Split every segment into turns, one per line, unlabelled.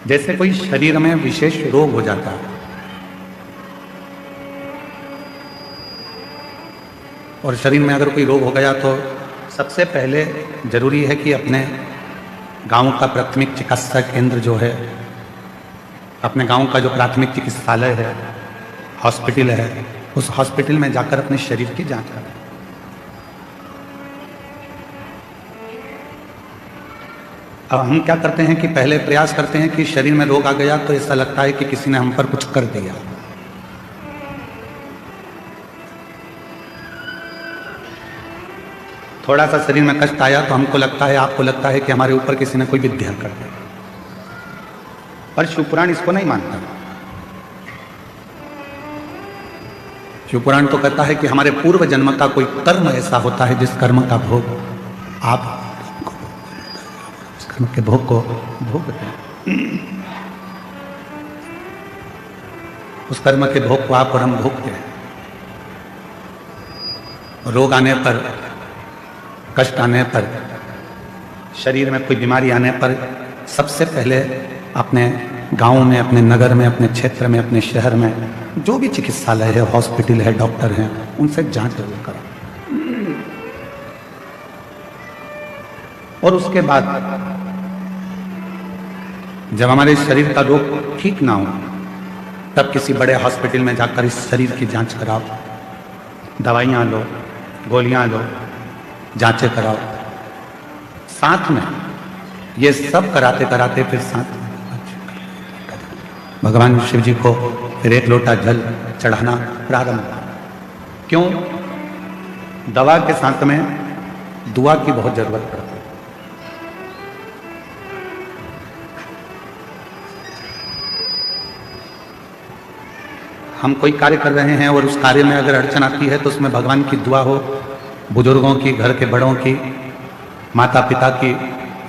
जैसे कोई शरीर में विशेष रोग हो जाता है और शरीर में अगर कोई रोग हो गया तो सबसे पहले जरूरी है कि अपने गांव का प्राथमिक चिकित्सा केंद्र जो है, अपने गांव का जो प्राथमिक चिकित्सालय है, हॉस्पिटल है, उस हॉस्पिटल में जाकर अपने शरीर की जांच करें। अब हम क्या करते हैं कि पहले प्रयास करते हैं कि शरीर में रोग आ गया तो ऐसा लगता है कि किसी ने हम पर कुछ कर दिया। थोड़ा सा शरीर में कष्ट आया तो हमको लगता है, आपको लगता है कि हमारे ऊपर किसी ने कोई विद्या कर दिया। पर शिवपुराण इसको नहीं मानता। शिवपुराण तो कहता है कि हमारे पूर्व जन्म का कोई कर्म ऐसा होता है जिस कर्म का भोग आप उस कर्म के भोग को भोगते हैं। उस कर्म के भोग को आप और हम भोगते हैं। रोग आने पर, कष्ट आने पर, शरीर में कोई बीमारी आने पर सबसे पहले अपने गांव में, अपने नगर में, अपने क्षेत्र में, अपने शहर में जो भी चिकित्सालय है, हॉस्पिटल है, डॉक्टर हैं, उनसे जांच जरूर करें। और उसके बाद जब हमारे शरीर का रोग ठीक ना हो तब किसी बड़े हॉस्पिटल में जाकर इस शरीर की जांच कराओ, दवाइयाँ लो, गोलियाँ लो, जांचें कराओ। साथ में ये सब कराते कराते फिर साथ भगवान शिव जी को फिर एक लोटा जल चढ़ाना प्रारंभ। क्यों? दवा के साथ में दुआ की बहुत जरूरत पड़ती है। हम कोई कार्य कर रहे हैं और उस कार्य में अगर अड़चन आती है तो उसमें भगवान की दुआ हो, बुजुर्गों की, घर के बड़ों की, माता पिता की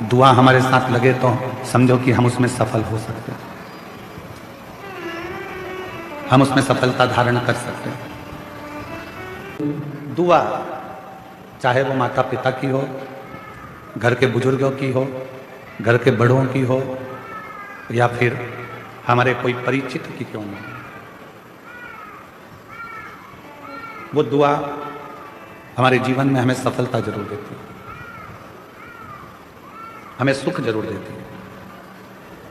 दुआ हमारे साथ लगे तो समझो कि हम उसमें सफल हो सकते हैं, हम उसमें सफलता धारण कर सकते हैं। दुआ चाहे वो माता पिता की हो, घर के बुजुर्गों की हो, घर के बड़ों की हो, या फिर हमारे कोई परिचित की क्यों नहीं, वो दुआ हमारे जीवन में हमें सफलता जरूर देती है, हमें सुख जरूर देती है।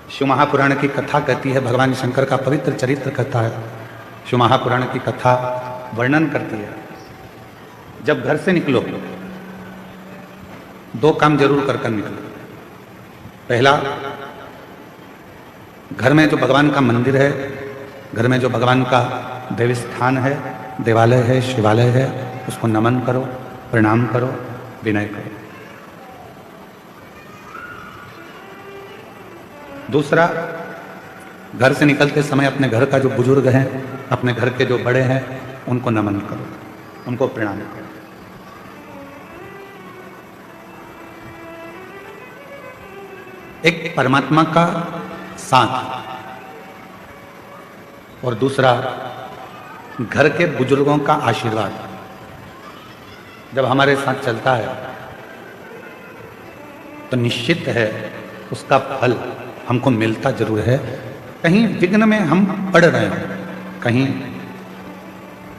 शिव महापुराण की कथा कहती है, भगवान शंकर का पवित्र चरित्र कहता है, शिव महापुराण की कथा वर्णन करती है, जब घर से निकलो दो काम जरूर कर निकलो। पहला, घर में जो भगवान का मंदिर है, घर में जो भगवान का देवी स्थान है, देवालय है, शिवालय है, उसको नमन करो, प्रणाम करो, विनय करो। दूसरा, घर से निकलते समय अपने घर का जो बुजुर्ग हैं, अपने घर के जो बड़े हैं, उनको नमन करो, उनको प्रणाम करो। एक परमात्मा का साथ और दूसरा घर के बुजुर्गों का आशीर्वाद जब हमारे साथ चलता है तो निश्चित है उसका फल हमको मिलता जरूर है। कहीं विघ्न में हम पड़ रहे हों, कहीं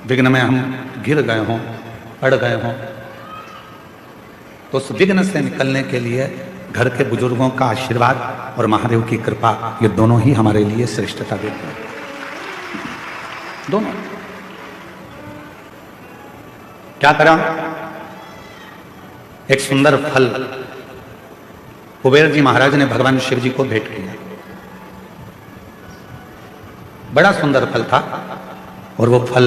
विघ्न में हम गिर गए हों, पड़ गए हों, तो उस विघ्न से निकलने के लिए घर के बुजुर्गों का आशीर्वाद और महादेव की कृपा, ये दोनों ही हमारे लिए श्रेष्ठता देते हैं। दोनों। क्या करा? एक सुंदर फल कुबेर जी महाराज ने भगवान शिव जी को भेंट किया। बड़ा सुंदर फल था और वो फल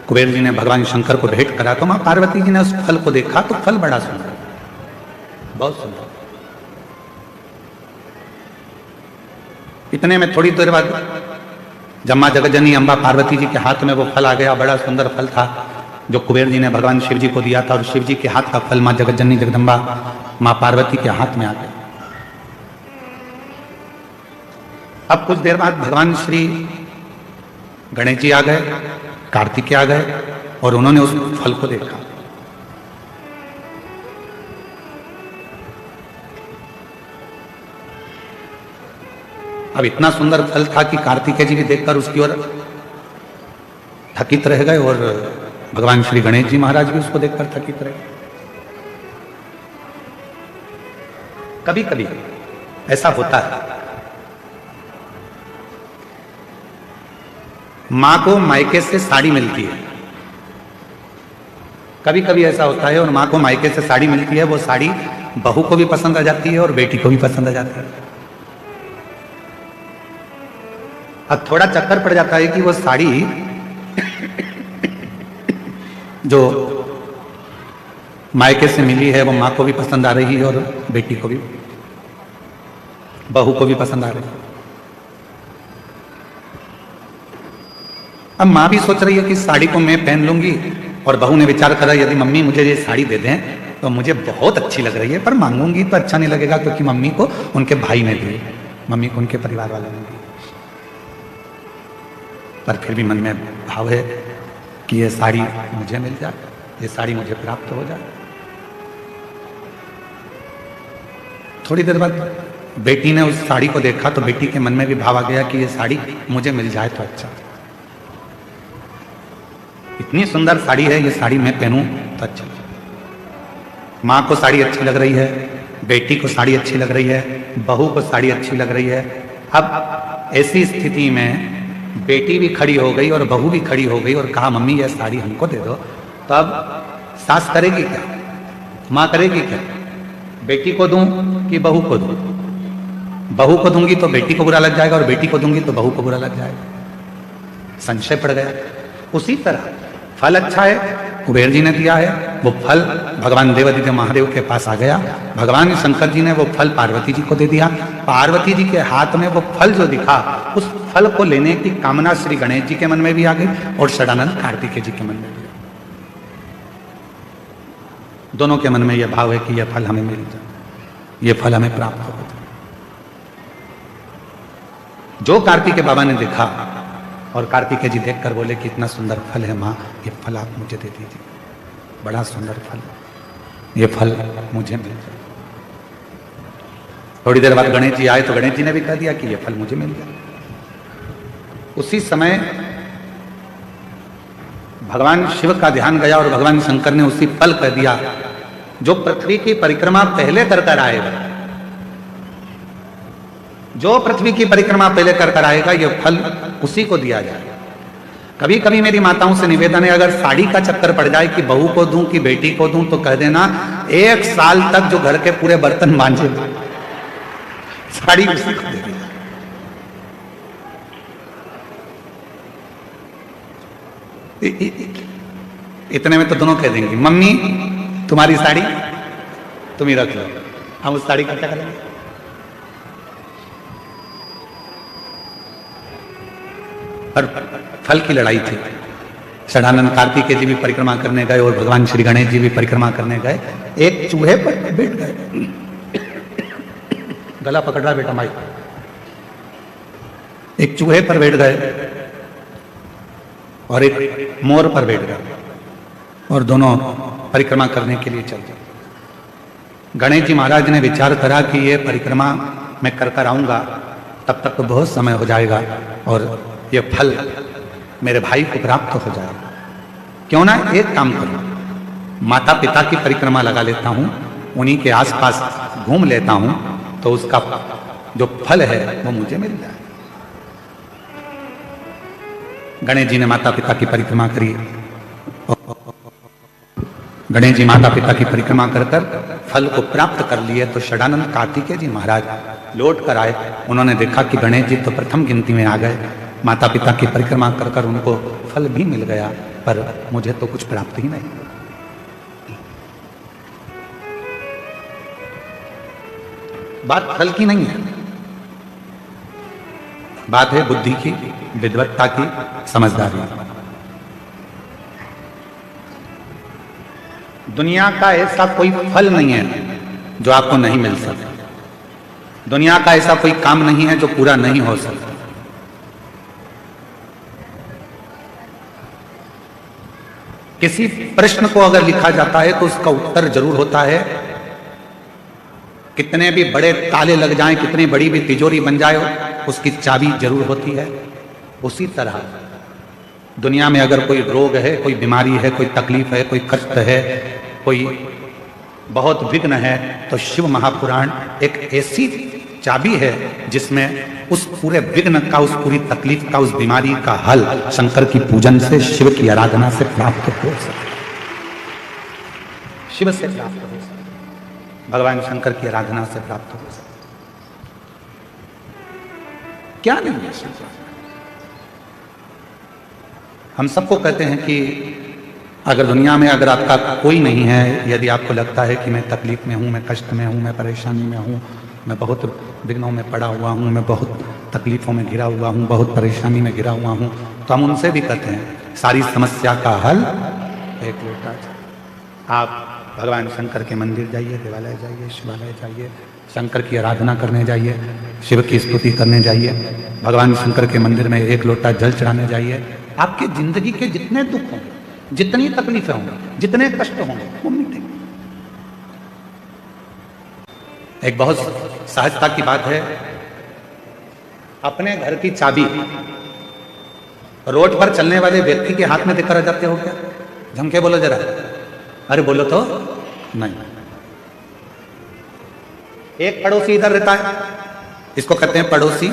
कुबेर जी ने भगवान शंकर को भेंट करा तो मां पार्वती जी ने उस फल को देखा तो फल बड़ा सुंदर, बहुत सुंदर। इतने में थोड़ी देर बाद जब मां जगज्जननी अम्बा पार्वती जी के हाथ में वो फल आ गया, बड़ा सुंदर फल था जो कुबेर जी ने भगवान शिव जी को दिया था, और शिव जी के हाथ का फल मां जगज्जननी जगदम्बा मां पार्वती के हाथ में आ गया। अब कुछ देर बाद भगवान श्री गणेश जी आ गए, कार्तिक आ गए और उन्होंने उस फल को देखा। अब इतना सुंदर फल था कि कार्तिकेय जी भी देखकर उसकी ओर थकित रह गए और भगवान श्री गणेश जी महाराज भी उसको देखकर थकित रहे। कभी कभी ऐसा होता है, मां को मायके से साड़ी मिलती है, कभी कभी ऐसा होता है और मां को मायके से साड़ी मिलती है, वो साड़ी बहू को भी पसंद आ जाती है और बेटी को भी पसंद आ जाती है। अब थोड़ा चक्कर पड़ जाता है कि वो साड़ी जो मायके से मिली है वो मां को भी पसंद आ रही है और बेटी को भी, बहू को भी पसंद आ रही है। अब मां भी सोच रही है कि साड़ी को मैं पहन लूंगी, और बहू ने विचार करा यदि मम्मी मुझे ये साड़ी दे दें तो मुझे बहुत अच्छी लग रही है, पर मांगूंगी तो अच्छा नहीं लगेगा क्योंकि मम्मी को उनके भाई ने दी, मम्मी को उनके परिवार वालों ने दी। पर फिर भी मन में भाव है कि ये साड़ी मुझे मिल जाए, ये साड़ी मुझे प्राप्त हो जाए। थोड़ी देर बाद बेटी ने उस साड़ी को देखा तो बेटी के मन में भी भाव आ गया कि ये साड़ी मुझे मिल जाए तो अच्छा, इतनी सुंदर साड़ी है, ये साड़ी मैं पहनूं तो अच्छा। मां को साड़ी अच्छी लग रही है, बेटी को साड़ी अच्छी लग रही है, बहू को साड़ी अच्छी लग रही है। अब ऐसी स्थिति में बेटी भी खड़ी हो गई और बहू भी खड़ी हो गई और कहा मम्मी ये साड़ी हमको दे दो। तो अब सास करेगी क्या, मां करेगी क्या, बेटी को दूं कि बहू को दूं? बहू को दूंगी तो बेटी को बुरा लग जाएगा और बेटी को दूंगी तो बहू को बुरा लग जाएगा। संशय पड़ गया। उसी तरह फल अच्छा है, कुबेर जी ने दिया है, वो फल भगवान देवादिदेव महादेव के पास आ गया। भगवान शंकर जी ने वो फल पार्वती जी को दे दिया। पार्वती जी के हाथ में वो फल जो दिखा, उस फल को लेने की कामना श्री गणेश जी के मन में भी आ गई और षडानंद कार्तिकेय जी के मन में भी। दोनों के मन में यह भाव है कि यह फल हमें मिल जाए, यह फल हमें प्राप्त हो जाए। जो कार्तिकेय बाबा ने देखा और कार्तिकेय जी देखकर बोले कि इतना सुंदर फल है मां, ये फल आप मुझे दे दीजिए, बड़ा सुंदर फल, ये फल मुझे मिल जाए। थोड़ी देर बाद गणेश जी आए तो गणेश जी ने भी कह दिया कि ये फल मुझे मिल जाए। उसी समय भगवान शिव का ध्यान गया और भगवान शंकर ने उसी फल कह दिया जो पृथ्वी की परिक्रमा पहले कर आएगा, जो पृथ्वी की परिक्रमा पहले कर आएगा, यह फल उसी को दिया जाए। कभी कभी मेरी माताओं से निवेदन है, अगर साड़ी का चक्कर पड़ जाए कि बहू को दूं कि बेटी को दूं, तो कह देना 1 साल तक जो घर के पूरे बर्तन मांजे साड़ी उसी को दे देना। इतने में तो दोनों कह देंगे मम्मी तुम्हारी साड़ी तुम ही रख लो, हम उस साड़ी का क्या करेंगे? पर फल की लड़ाई थी। षडानंद कार्तिकेय जी भी परिक्रमा करने गए और भगवान श्री गणेश जी भी परिक्रमा करने गए। एक चूहे पर बैठ गए, गला पकड़ रहा बेटा माइक, एक चूहे पर बैठ गए और एक मोर पर बैठ गए और दोनों परिक्रमा करने के लिए चल गए। गणेश जी महाराज ने विचार करा कि ये परिक्रमा मैं कर आऊंगा, तब तक तो बहुत समय हो जाएगा और ये फल मेरे भाई को प्राप्त हो जाएगा। क्यों ना एक काम करूं, माता पिता की परिक्रमा लगा लेता हूं, उन्हीं के आसपास घूम लेता हूं, तो उसका जो फल है वो मुझे मिल जाए। गणेश जी ने माता पिता की परिक्रमा करी। गणेश जी माता पिता की परिक्रमा कर फल को प्राप्त कर लिए तो षडानंद कार्तिकेय जी महाराज लौट कर आए। उन्होंने देखा कि गणेश जी तो प्रथम गिनती में आ गए, माता पिता की परिक्रमा कर उनको फल भी मिल गया, पर मुझे तो कुछ प्राप्त ही नहीं। बात फल की नहीं है, बात है बुद्धि की, विद्वत्ता की, समझदारी। दुनिया का ऐसा कोई फल नहीं है जो आपको नहीं मिल सकता। दुनिया का ऐसा कोई काम नहीं है जो पूरा नहीं हो सकता। किसी प्रश्न को अगर लिखा जाता है तो उसका उत्तर जरूर होता है। कितने भी बड़े ताले लग जाएं, कितनी बड़ी भी तिजोरी बन जाए, उसकी चाबी जरूर होती है, उसी तरह दुनिया में अगर कोई रोग है, कोई बीमारी है, कोई तकलीफ है, कोई कष्ट है, कोई बहुत विघ्न है, तो शिव महापुराण एक ऐसी चाबी है जिसमें उस पूरे विघ्न का, उस पूरी तकलीफ का, उस बीमारी का हल शंकर की पूजन से, शिव की आराधना से प्राप्त हो सकता है। शिव से प्राप्त हो सकता है, भगवान शंकर की आराधना से प्राप्त हो सकता है। क्या नहीं है शिव? हम सबको कहते हैं कि अगर दुनिया में अगर आपका कोई नहीं है, यदि आपको लगता है कि मैं तकलीफ में हूँ, मैं कष्ट में हूँ, मैं परेशानी में हूँ, मैं बहुत विघ्नों में पड़ा हुआ हूँ, मैं बहुत तकलीफ़ों में घिरा हुआ हूँ, बहुत परेशानी में घिरा हुआ हूँ, तो हम उनसे भी कहते हैं सारी समस्या का हल एक लोटा। आप भगवान शंकर के मंदिर जाइए, देवालय जाइए, शिवालय जाइए, शंकर की आराधना करने जाइए, शिव की स्तुति करने जाइए, भगवान शंकर के मंदिर में एक लोटा जल चढ़ाने जाइए। आपके जिंदगी के जितने दुख होंगे, जितनी तकलीफें होंगी, जितने कष्ट होंगे, वो मिटेंगे। एक बहुत सहजता की बात है, अपने घर की चाबी रोड पर चलने वाले व्यक्ति के हाथ में देकर आ जाते हो क्या? झमके बोलो जरा, अरे बोलो तो नहीं। एक पड़ोसी इधर रहता है, इसको कहते हैं पड़ोसी,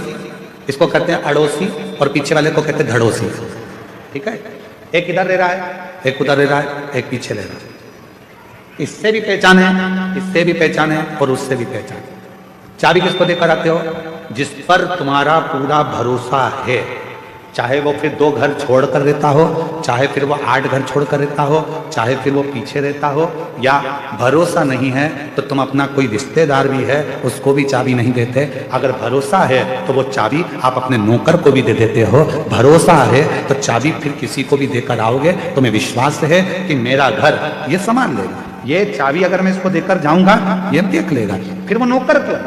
इसको कहते हैं अड़ोसी, और पीछे वाले को कहते हैं धड़ोसी। ठीक है, एक इधर रह रहा है, एक उधर रह रहा है, एक पीछे रह रहा है। इससे भी पहचान है, इससे भी पहचान है, और उससे भी पहचान है। चाबी किसको देकर आते हो? जिस पर तुम्हारा पूरा भरोसा है, चाहे वो फिर 2 घर छोड़कर रहता हो, चाहे फिर वो 8 घर छोड़कर रहता हो, चाहे फिर वो पीछे रहता हो, या भरोसा नहीं है तो तुम अपना कोई रिश्तेदार भी है उसको भी चाबी नहीं देते। अगर भरोसा है तो वो चाबी आप अपने नौकर को भी दे देते हो। भरोसा है तो चाबी फिर किसी को भी देकर आओगे, तुम्हें विश्वास है कि मेरा घर ये संभाल लेगा, ये चाबी अगर मैं इसको देकर जाऊंगा ये देख लेगा। फिर वो नौकर क्यों?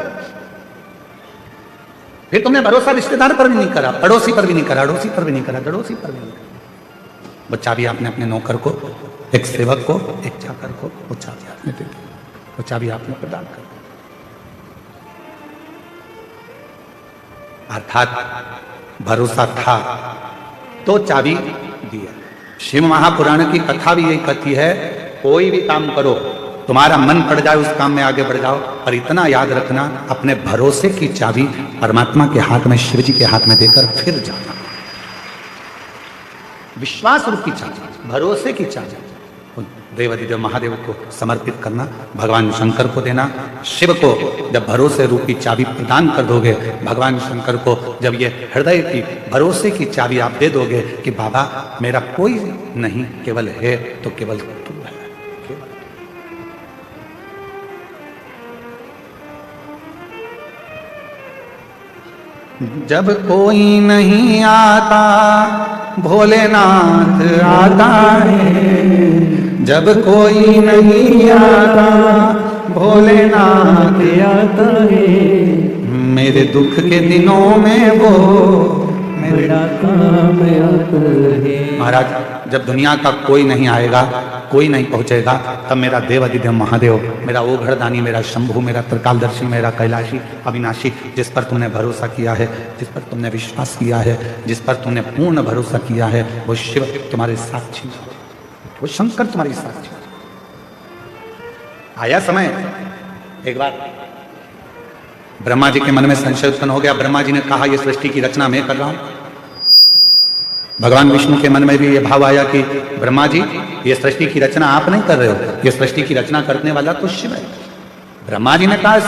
फिर तुमने भरोसा रिश्तेदार पर भी नहीं करा, पड़ोसी पर भी नहीं करा, अड़ोसी पर भी नहीं करा, गड़ोसी पर भी नहीं करा। वो चाबी आपने अपने नौकर को, एक सेवक को, एक चाकर को वो चाबी आपने दे दी, वो चाबी आपने प्रदान कर दी। अर्थात भरोसा था तो चाबी दिया। शिव महापुराण की कथा भी यही कहती है, कोई भी काम करो, तुम्हारा मन पड़ जाए उस काम में आगे बढ़ जाओ, पर इतना याद रखना अपने भरोसे की चाबी परमात्मा के हाथ में, शिव जी के हाथ में देकर फिर जाना। विश्वास रूप की चाबी, भरोसे की चाबी देवाधिदेव महादेव को समर्पित करना, भगवान शंकर को देना। शिव को जब भरोसे रूप की चाबी प्रदान कर दोगे, भगवान शंकर को जब ये हृदय की भरोसे की चाबी आप दे दोगे कि बाबा मेरा कोई नहीं, केवल है तो केवल तू है। जब कोई नहीं आता भोलेनाथ आता है, जब कोई नहीं आता भोलेनाथ आता है, मेरे दुख के दिनों में वो मेरा काम आता है। महाराज जब दुनिया का कोई नहीं आएगा, कोई नहीं पहुंचेगा, तब मेरा देवाधिदेव महादेव, मेरा ओघड़दानी, मेरा शंभु, मेरा त्रिकालदर्शी, मेरा कैलाशी अविनाशी, जिस पर तुमने भरोसा किया है, जिस पर तुमने विश्वास किया है, जिस पर तुमने पूर्ण भरोसा किया है, वो शिव तुम्हारे साक्षी, वो शंकर तुम्हारी साक्षी। आया समय, एक बार ब्रह्मा जी के मन में संशय उत्पन्न हो गया। ब्रह्मा जी ने कहा ये सृष्टि की रचना मैं कर रहा हूं। भगवान विष्णु के मन में भी ये भाव आया कि ब्रह्मा जी ये सृष्टि की रचना आप नहीं कर रहे हो, ये सृष्टि की रचना करने वाला तो शिव है। ब्रह्मा जी ने कहा